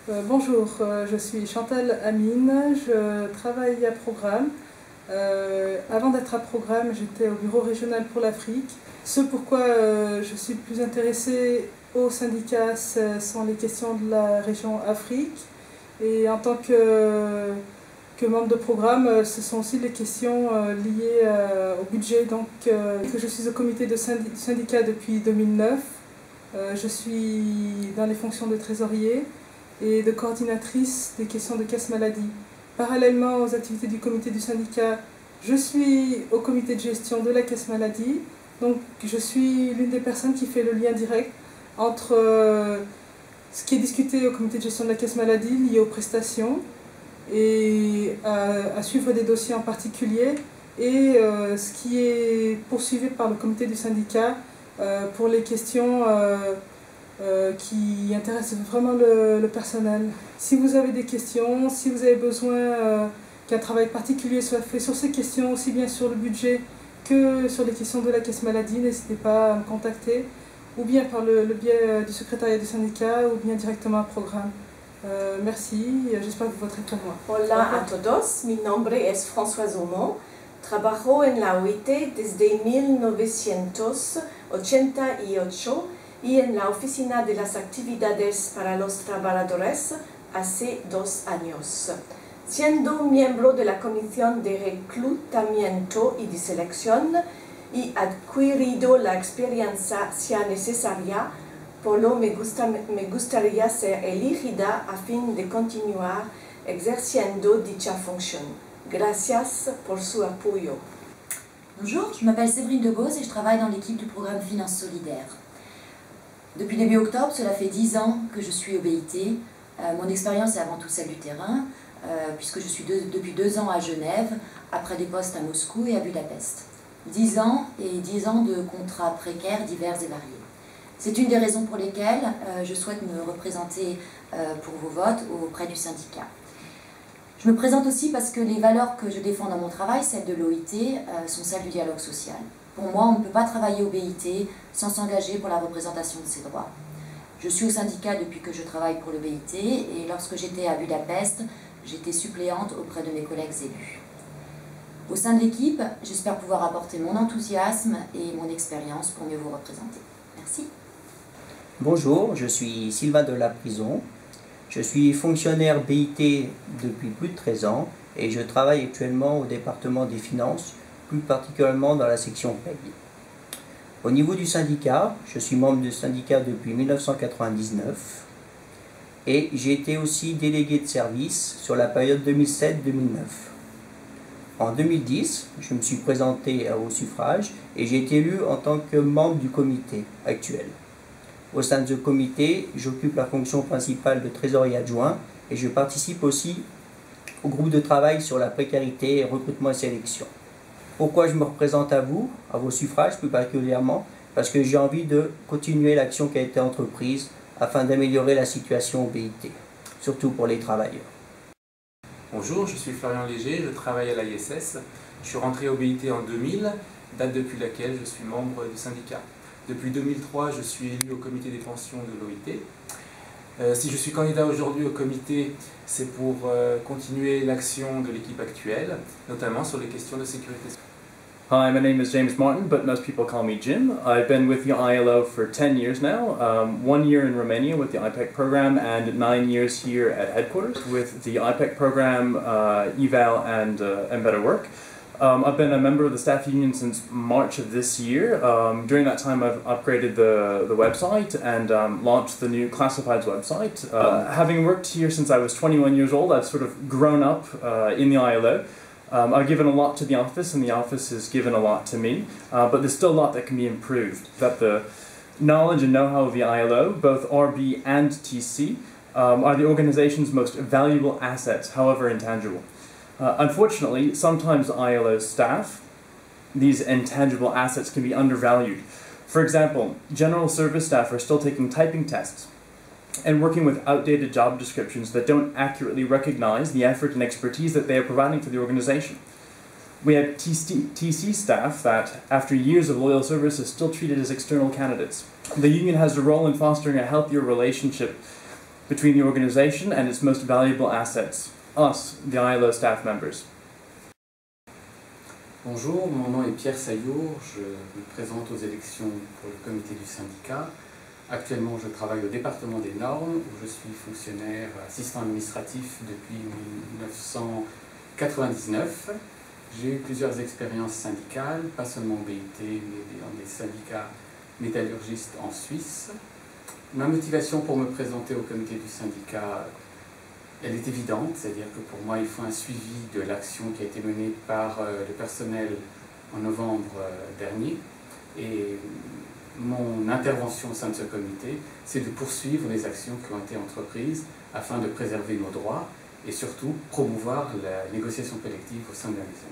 Bonjour, je suis Chantal Amine, je travaille à Programme. Avant d'être à Programme, j'étais au bureau régional pour l'Afrique. Ce pourquoi je suis plus intéressée au syndicat, ce sont les questions de la région Afrique. Et en tant que membre de Programme, ce sont aussi les questions liées au budget. Donc, que je suis au comité de syndicat depuis 2009. Je suis dans les fonctions de trésorier et de coordinatrice des questions de caisse maladie. Parallèlement aux activités du comité du syndicat, je suis au comité de gestion de la caisse maladie. Donc je suis l'une des personnes qui fait le lien direct entre ce qui est discuté au comité de gestion de la caisse maladie lié aux prestations et à suivre des dossiers en particulier et ce qui est poursuivi par le comité du syndicat pour les questions qui intéressent vraiment le personnel. Si vous avez des questions, si vous avez besoin qu'un travail particulier soit fait sur ces questions, aussi bien sur le budget que sur les questions de la caisse maladie, n'hésitez pas à me contacter, ou bien par le biais du secrétariat du syndicat, ou bien directement à Programme. Merci, j'espère que vous voterez pour moi. Hola a todos, mi nombre es Françoise Aumont. Trabajo en la OIT desde 1988 y en la Oficina de las Actividades para los Trabajadores hace 2 años. Siendo miembro de la Comisión de Reclutamiento y de Selección y adquirido la experiencia necesaria, me gustaría ser elegida a fin de continuar ejerciendo dicha función. Gracias por su apoyo. Bonjour, je m'appelle Séverine Degauze et je travaille dans l'équipe du programme Finance Solidaire. Depuis début octobre, cela fait 10 ans que je suis au BIT. Mon expérience est avant tout celle du terrain, puisque je suis depuis 2 ans à Genève, après des postes à Moscou et à Budapest. 10 ans et 10 ans de contrats précaires divers et variés. C'est une des raisons pour lesquelles je souhaite me représenter pour vos votes auprès du syndicat. Je me présente aussi parce que les valeurs que je défends dans mon travail, celles de l'OIT, sont celles du dialogue social. Pour moi, on ne peut pas travailler au BIT sans s'engager pour la représentation de ses droits. Je suis au syndicat depuis que je travaille pour le BIT et lorsque j'étais à Budapest, j'étais suppléante auprès de mes collègues élus. Au sein de l'équipe, j'espère pouvoir apporter mon enthousiasme et mon expérience pour mieux vous représenter. Merci. Bonjour, je suis Sylvain de la Prison. Je suis fonctionnaire BIT depuis plus de 13 ans et je travaille actuellement au département des finances, plus particulièrement dans la section paye. Au niveau du syndicat, je suis membre du syndicat depuis 1999 et j'ai été aussi délégué de service sur la période 2007-2009. En 2010, je me suis présenté au suffrage et j'ai été élu en tant que membre du comité actuel. Au sein de ce comité, j'occupe la fonction principale de trésorier adjoint et je participe aussi au groupe de travail sur la précarité, recrutement et sélection. Pourquoi je me représente à vous, à vos suffrages plus particulièrement? Parce que j'ai envie de continuer l'action qui a été entreprise afin d'améliorer la situation au BIT, surtout pour les travailleurs. Bonjour, je suis Florian Léger, je travaille à l'ISS. Je suis rentré au BIT en 2000, date depuis laquelle je suis membre du syndicat. Depuis 2003, je suis élu au comité des pensions de l'OIT. Si je suis candidat aujourd'hui au comité, c'est pour continuer l'action de l'équipe actuelle, notamment sur les questions de sécurité. Hi, my name is James Martin, but most people call me Jim. I've been with the ILO for 10 years now, 1 year in Romania with the IPEC program and 9 years here at headquarters with the IPEC program, EVAL and Better Work. I've been a member of the staff union since March of this year. During that time I've upgraded the website and launched the new classifieds website. Having worked here since I was 21 years old, I've sort of grown up in the ILO. I've given a lot to the office and the office has given a lot to me, but there's still a lot that can be improved. That the knowledge and know-how of the ILO, both RB and TC, are the organization's most valuable assets, however intangible. Unfortunately, sometimes ILO staff, these intangible assets can be undervalued. For example, general service staff are still taking typing tests and working with outdated job descriptions that don't accurately recognize the effort and expertise that they are providing for the organization. We have TC staff that, after years of loyal service, is still treated as external candidates. The union has a role in fostering a healthier relationship between the organization and its most valuable assets, us, the ILO staff members. Bonjour, mon nom est Pierre Saillour, je me présente aux élections pour le comité du syndicat. Actuellement, je travaille au département des normes, où je suis fonctionnaire assistant administratif depuis 1999. J'ai eu plusieurs expériences syndicales, pas seulement au BIT, mais dans des syndicats métallurgistes en Suisse. Ma motivation pour me présenter au comité du syndicat, elle est évidente, c'est-à-dire que pour moi, il faut un suivi de l'action qui a été menée par le personnel en novembre dernier. Et mon intervention au sein de ce comité, c'est de poursuivre les actions qui ont été entreprises afin de préserver nos droits et surtout promouvoir la négociation collective au sein de la maison.